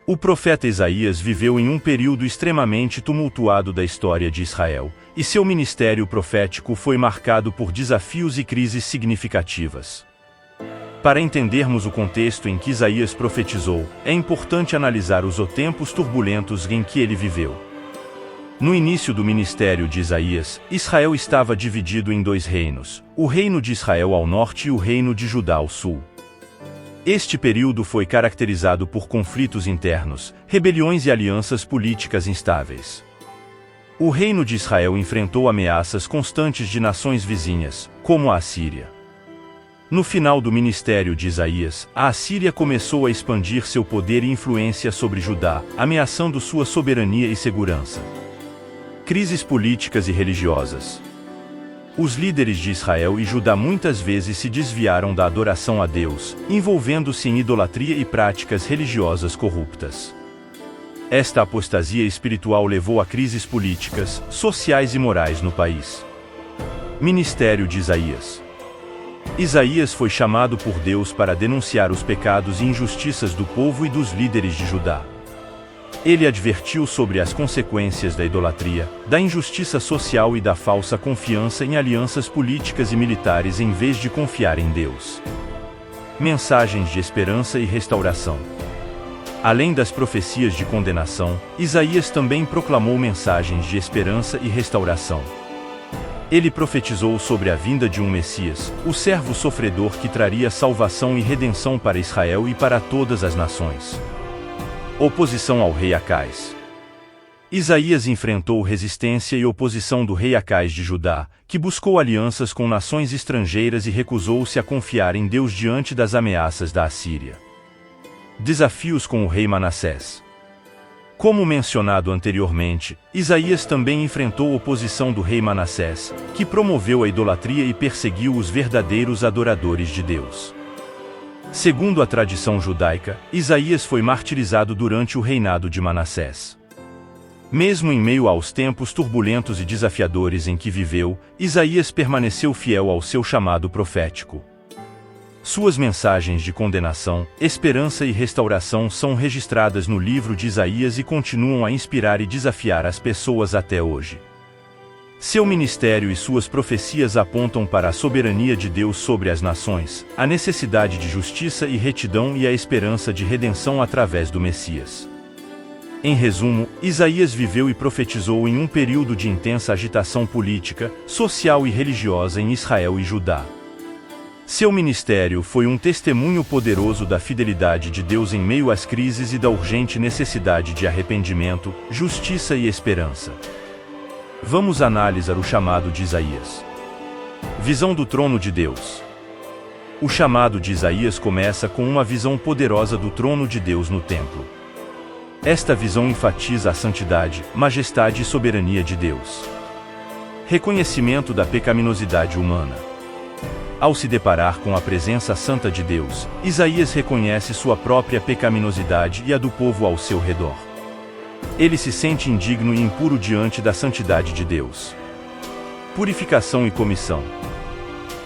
O profeta Isaías viveu em um período extremamente tumultuado da história de Israel, e seu ministério profético foi marcado por desafios e crises significativas. Para entendermos o contexto em que Isaías profetizou, é importante analisar os tempos turbulentos em que ele viveu. No início do ministério de Isaías, Israel estava dividido em dois reinos, o reino de Israel ao norte e o reino de Judá ao sul. Este período foi caracterizado por conflitos internos, rebeliões e alianças políticas instáveis. O reino de Israel enfrentou ameaças constantes de nações vizinhas, como a Assíria. No final do ministério de Isaías, a Assíria começou a expandir seu poder e influência sobre Judá, ameaçando sua soberania e segurança. Crises políticas e religiosas. Os líderes de Israel e Judá muitas vezes se desviaram da adoração a Deus, envolvendo-se em idolatria e práticas religiosas corruptas. Esta apostasia espiritual levou a crises políticas, sociais e morais no país. Ministério de Isaías. Isaías foi chamado por Deus para denunciar os pecados e injustiças do povo e dos líderes de Judá. Ele advertiu sobre as consequências da idolatria, da injustiça social e da falsa confiança em alianças políticas e militares em vez de confiar em Deus. Mensagens de esperança e restauração. Além das profecias de condenação, Isaías também proclamou mensagens de esperança e restauração. Ele profetizou sobre a vinda de um Messias, o servo sofredor que traria salvação e redenção para Israel e para todas as nações. Oposição ao rei Acais. Isaías enfrentou resistência e oposição do rei Acais de Judá, que buscou alianças com nações estrangeiras e recusou-se a confiar em Deus diante das ameaças da Assíria. Desafios com o rei Manassés. Como mencionado anteriormente, Isaías também enfrentou oposição do rei Manassés, que promoveu a idolatria e perseguiu os verdadeiros adoradores de Deus. Segundo a tradição judaica, Isaías foi martirizado durante o reinado de Manassés. Mesmo em meio aos tempos turbulentos e desafiadores em que viveu, Isaías permaneceu fiel ao seu chamado profético. Suas mensagens de condenação, esperança e restauração são registradas no livro de Isaías e continuam a inspirar e desafiar as pessoas até hoje. Seu ministério e suas profecias apontam para a soberania de Deus sobre as nações, a necessidade de justiça e retidão e a esperança de redenção através do Messias. Em resumo, Isaías viveu e profetizou em um período de intensa agitação política, social e religiosa em Israel e Judá. Seu ministério foi um testemunho poderoso da fidelidade de Deus em meio às crises e da urgente necessidade de arrependimento, justiça e esperança. Vamos analisar o chamado de Isaías. Visão do trono de Deus. O chamado de Isaías começa com uma visão poderosa do trono de Deus no templo. Esta visão enfatiza a santidade, majestade e soberania de Deus. Reconhecimento da pecaminosidade humana. Ao se deparar com a presença santa de Deus, Isaías reconhece sua própria pecaminosidade e a do povo ao seu redor. Ele se sente indigno e impuro diante da santidade de Deus. Purificação e comissão.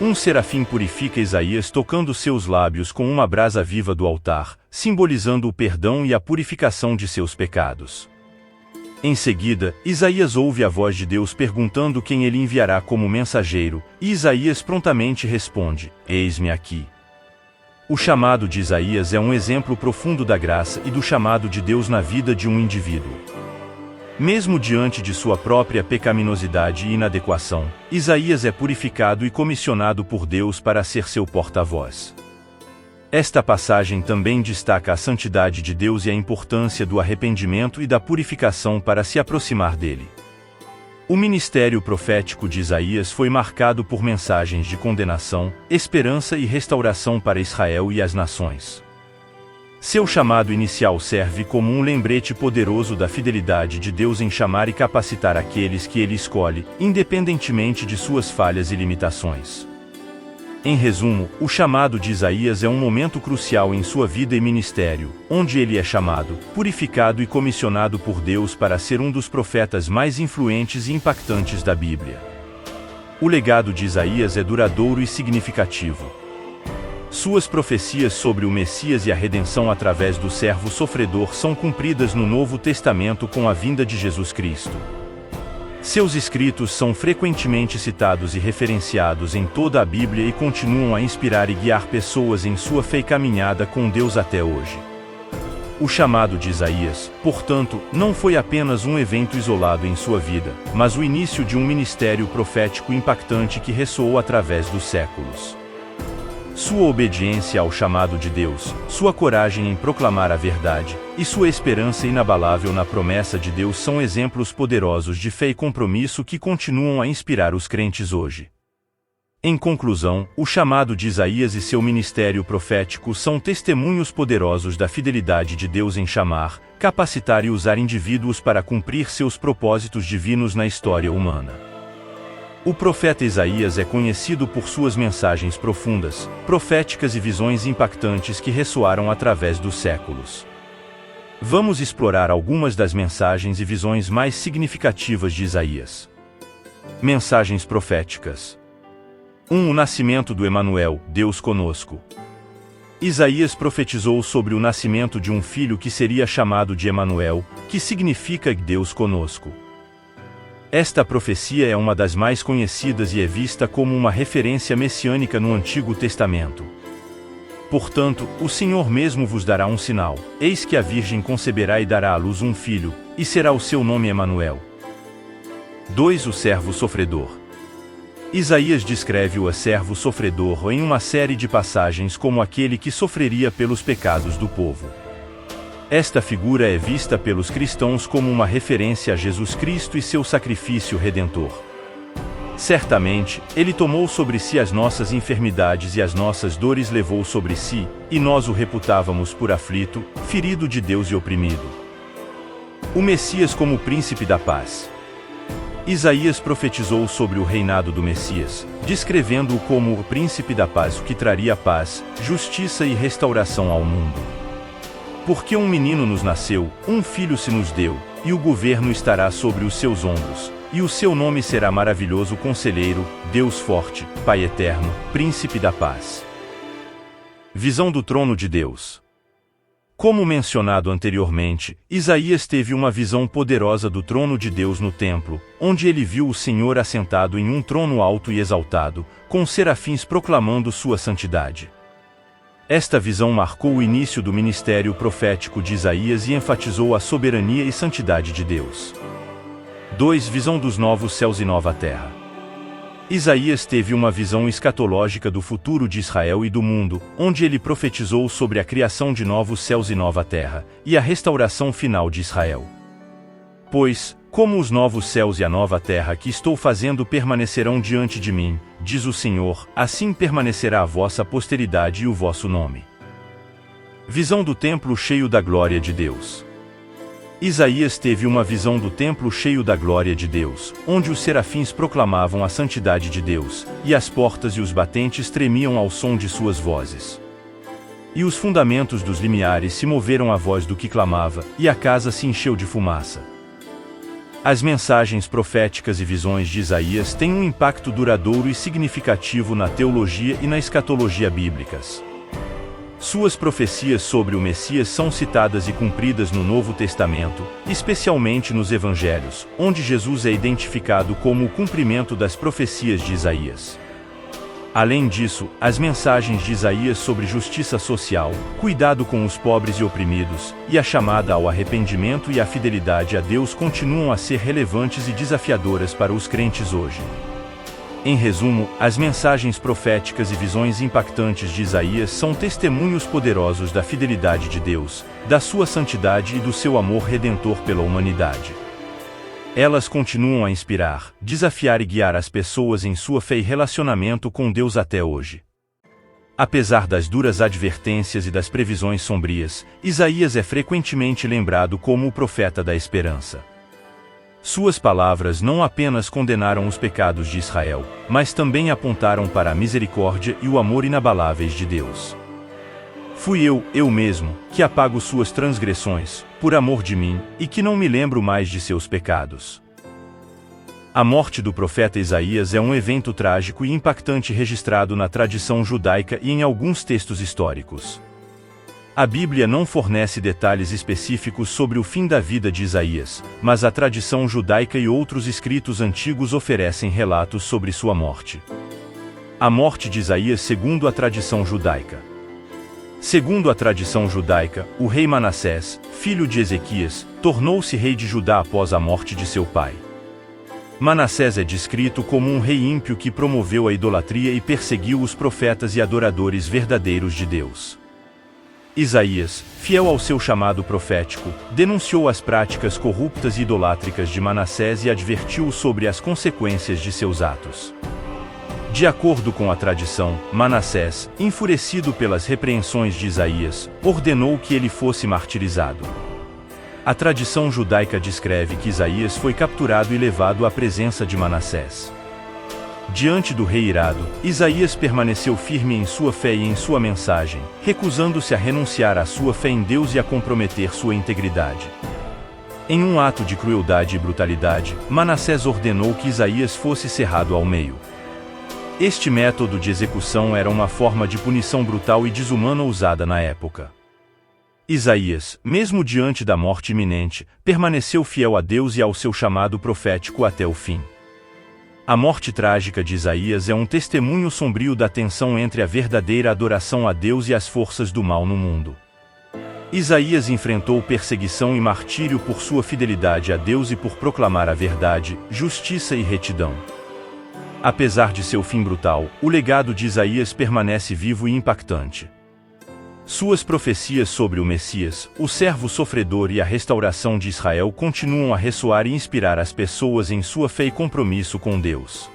Um serafim purifica Isaías tocando seus lábios com uma brasa viva do altar, simbolizando o perdão e a purificação de seus pecados. Em seguida, Isaías ouve a voz de Deus perguntando quem ele enviará como mensageiro, e Isaías prontamente responde: "Eis-me aqui." O chamado de Isaías é um exemplo profundo da graça e do chamado de Deus na vida de um indivíduo. Mesmo diante de sua própria pecaminosidade e inadequação, Isaías é purificado e comissionado por Deus para ser seu porta-voz. Esta passagem também destaca a santidade de Deus e a importância do arrependimento e da purificação para se aproximar dele. O ministério profético de Isaías foi marcado por mensagens de condenação, esperança e restauração para Israel e as nações. Seu chamado inicial serve como um lembrete poderoso da fidelidade de Deus em chamar e capacitar aqueles que ele escolhe, independentemente de suas falhas e limitações. Em resumo, o chamado de Isaías é um momento crucial em sua vida e ministério, onde ele é chamado, purificado e comissionado por Deus para ser um dos profetas mais influentes e impactantes da Bíblia. O legado de Isaías é duradouro e significativo. Suas profecias sobre o Messias e a redenção através do servo sofredor são cumpridas no Novo Testamento com a vinda de Jesus Cristo. Seus escritos são frequentemente citados e referenciados em toda a Bíblia e continuam a inspirar e guiar pessoas em sua fé e caminhada com Deus até hoje. O chamado de Isaías, portanto, não foi apenas um evento isolado em sua vida, mas o início de um ministério profético impactante que ressoou através dos séculos. Sua obediência ao chamado de Deus, sua coragem em proclamar a verdade, e sua esperança inabalável na promessa de Deus são exemplos poderosos de fé e compromisso que continuam a inspirar os crentes hoje. Em conclusão, o chamado de Isaías e seu ministério profético são testemunhos poderosos da fidelidade de Deus em chamar, capacitar e usar indivíduos para cumprir seus propósitos divinos na história humana. O profeta Isaías é conhecido por suas mensagens profundas, proféticas e visões impactantes que ressoaram através dos séculos. Vamos explorar algumas das mensagens e visões mais significativas de Isaías. Mensagens proféticas. 1. O nascimento do Emanuel, Deus conosco. Isaías profetizou sobre o nascimento de um filho que seria chamado de Emanuel, que significa Deus conosco. Esta profecia é uma das mais conhecidas e é vista como uma referência messiânica no Antigo Testamento. Portanto, o Senhor mesmo vos dará um sinal: eis que a Virgem conceberá e dará à luz um filho, e será o seu nome Emanuel. 2. O servo sofredor. Isaías descreve o servo sofredor em uma série de passagens como aquele que sofreria pelos pecados do povo. Esta figura é vista pelos cristãos como uma referência a Jesus Cristo e seu sacrifício redentor. Certamente, ele tomou sobre si as nossas enfermidades e as nossas dores levou sobre si, e nós o reputávamos por aflito, ferido de Deus e oprimido. O Messias como príncipe da paz. Isaías profetizou sobre o reinado do Messias, descrevendo-o como o príncipe da paz, o que traria paz, justiça e restauração ao mundo. Porque um menino nos nasceu, um filho se nos deu, e o governo estará sobre os seus ombros, e o seu nome será Maravilhoso Conselheiro, Deus Forte, Pai Eterno, Príncipe da Paz. Visão do trono de Deus. Como mencionado anteriormente, Isaías teve uma visão poderosa do trono de Deus no templo, onde ele viu o Senhor assentado em um trono alto e exaltado, com serafins proclamando sua santidade. Esta visão marcou o início do ministério profético de Isaías e enfatizou a soberania e santidade de Deus. 2. Visão dos novos céus e nova terra. Isaías teve uma visão escatológica do futuro de Israel e do mundo, onde ele profetizou sobre a criação de novos céus e nova terra, e a restauração final de Israel. Pois, como os novos céus e a nova terra que estou fazendo permanecerão diante de mim, diz o Senhor, assim permanecerá a vossa posteridade e o vosso nome. Visão do templo cheio da glória de Deus. Isaías teve uma visão do templo cheio da glória de Deus, onde os serafins proclamavam a santidade de Deus, e as portas e os batentes tremiam ao som de suas vozes. E os fundamentos dos limiares se moveram à voz do que clamava, e a casa se encheu de fumaça. As mensagens proféticas e visões de Isaías têm um impacto duradouro e significativo na teologia e na escatologia bíblicas. Suas profecias sobre o Messias são citadas e cumpridas no Novo Testamento, especialmente nos Evangelhos, onde Jesus é identificado como o cumprimento das profecias de Isaías. Além disso, as mensagens de Isaías sobre justiça social, cuidado com os pobres e oprimidos, e a chamada ao arrependimento e a fidelidade a Deus continuam a ser relevantes e desafiadoras para os crentes hoje. Em resumo, as mensagens proféticas e visões impactantes de Isaías são testemunhos poderosos da fidelidade de Deus, da sua santidade e do seu amor redentor pela humanidade. Elas continuam a inspirar, desafiar e guiar as pessoas em sua fé e relacionamento com Deus até hoje. Apesar das duras advertências e das previsões sombrias, Isaías é frequentemente lembrado como o profeta da esperança. Suas palavras não apenas condenaram os pecados de Israel, mas também apontaram para a misericórdia e o amor inabaláveis de Deus. Fui eu mesmo, que apago suas transgressões, por amor de mim, e que não me lembro mais de seus pecados. A morte do profeta Isaías é um evento trágico e impactante registrado na tradição judaica e em alguns textos históricos. A Bíblia não fornece detalhes específicos sobre o fim da vida de Isaías, mas a tradição judaica e outros escritos antigos oferecem relatos sobre sua morte. A morte de Isaías segundo a tradição judaica. Segundo a tradição judaica, o rei Manassés, filho de Ezequias, tornou-se rei de Judá após a morte de seu pai. Manassés é descrito como um rei ímpio que promoveu a idolatria e perseguiu os profetas e adoradores verdadeiros de Deus. Isaías, fiel ao seu chamado profético, denunciou as práticas corruptas e idolátricas de Manassés e advertiu-o sobre as consequências de seus atos. De acordo com a tradição, Manassés, enfurecido pelas repreensões de Isaías, ordenou que ele fosse martirizado. A tradição judaica descreve que Isaías foi capturado e levado à presença de Manassés. Diante do rei irado, Isaías permaneceu firme em sua fé e em sua mensagem, recusando-se a renunciar à sua fé em Deus e a comprometer sua integridade. Em um ato de crueldade e brutalidade, Manassés ordenou que Isaías fosse cerrado ao meio. Este método de execução era uma forma de punição brutal e desumana usada na época. Isaías, mesmo diante da morte iminente, permaneceu fiel a Deus e ao seu chamado profético até o fim. A morte trágica de Isaías é um testemunho sombrio da tensão entre a verdadeira adoração a Deus e as forças do mal no mundo. Isaías enfrentou perseguição e martírio por sua fidelidade a Deus e por proclamar a verdade, justiça e retidão. Apesar de seu fim brutal, o legado de Isaías permanece vivo e impactante. Suas profecias sobre o Messias, o servo sofredor e a restauração de Israel continuam a ressoar e inspirar as pessoas em sua fé e compromisso com Deus.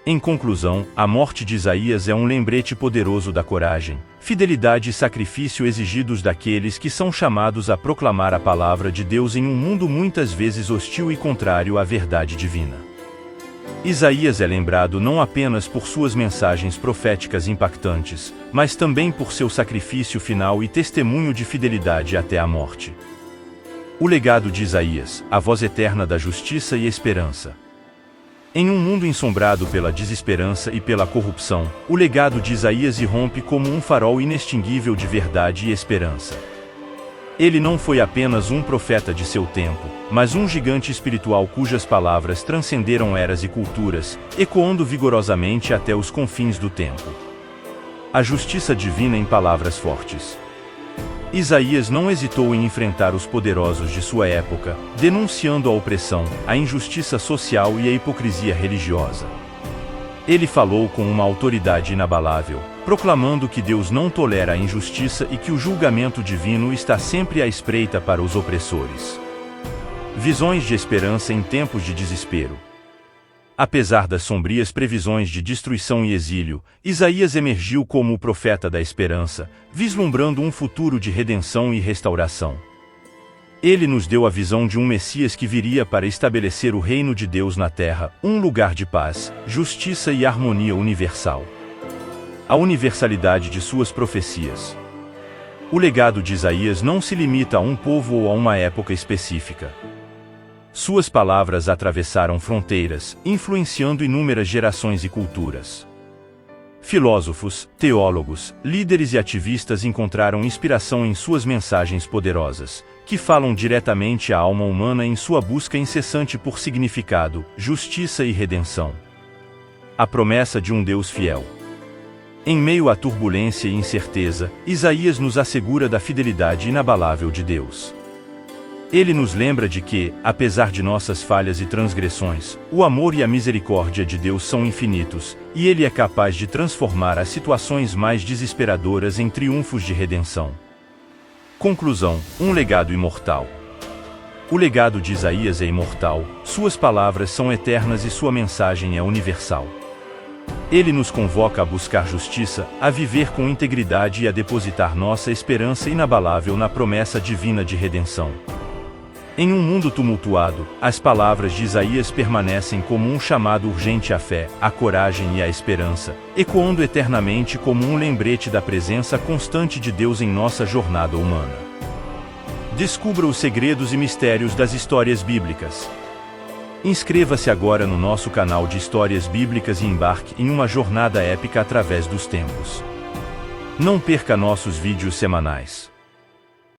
Em conclusão, a morte de Isaías é um lembrete poderoso da coragem, fidelidade e sacrifício exigidos daqueles que são chamados a proclamar a palavra de Deus em um mundo muitas vezes hostil e contrário à verdade divina. Isaías é lembrado não apenas por suas mensagens proféticas impactantes, mas também por seu sacrifício final e testemunho de fidelidade até a morte. O legado de Isaías, a voz eterna da justiça e esperança. Em um mundo ensombrado pela desesperança e pela corrupção, o legado de Isaías irrompe como um farol inextinguível de verdade e esperança. Ele não foi apenas um profeta de seu tempo, mas um gigante espiritual cujas palavras transcenderam eras e culturas, ecoando vigorosamente até os confins do tempo. A justiça divina em palavras fortes. Isaías não hesitou em enfrentar os poderosos de sua época, denunciando a opressão, a injustiça social e a hipocrisia religiosa. Ele falou com uma autoridade inabalável, proclamando que Deus não tolera a injustiça e que o julgamento divino está sempre à espreita para os opressores. Visões de esperança em tempos de desespero. Apesar das sombrias previsões de destruição e exílio, Isaías emergiu como o profeta da esperança, vislumbrando um futuro de redenção e restauração. Ele nos deu a visão de um Messias que viria para estabelecer o reino de Deus na terra, um lugar de paz, justiça e harmonia universal. A universalidade de suas profecias. O legado de Isaías não se limita a um povo ou a uma época específica. Suas palavras atravessaram fronteiras, influenciando inúmeras gerações e culturas. Filósofos, teólogos, líderes e ativistas encontraram inspiração em suas mensagens poderosas, que falam diretamente à alma humana em sua busca incessante por significado, justiça e redenção. A promessa de um Deus fiel. Em meio à turbulência e incerteza, Isaías nos assegura da fidelidade inabalável de Deus. Ele nos lembra de que, apesar de nossas falhas e transgressões, o amor e a misericórdia de Deus são infinitos, e Ele é capaz de transformar as situações mais desesperadoras em triunfos de redenção. Conclusão: um legado imortal. O legado de Isaías é imortal, suas palavras são eternas e sua mensagem é universal. Ele nos convoca a buscar justiça, a viver com integridade e a depositar nossa esperança inabalável na promessa divina de redenção. Em um mundo tumultuado, as palavras de Isaías permanecem como um chamado urgente à fé, à coragem e à esperança, ecoando eternamente como um lembrete da presença constante de Deus em nossa jornada humana. Descubra os segredos e mistérios das histórias bíblicas. Inscreva-se agora no nosso canal de histórias bíblicas e embarque em uma jornada épica através dos tempos. Não perca nossos vídeos semanais.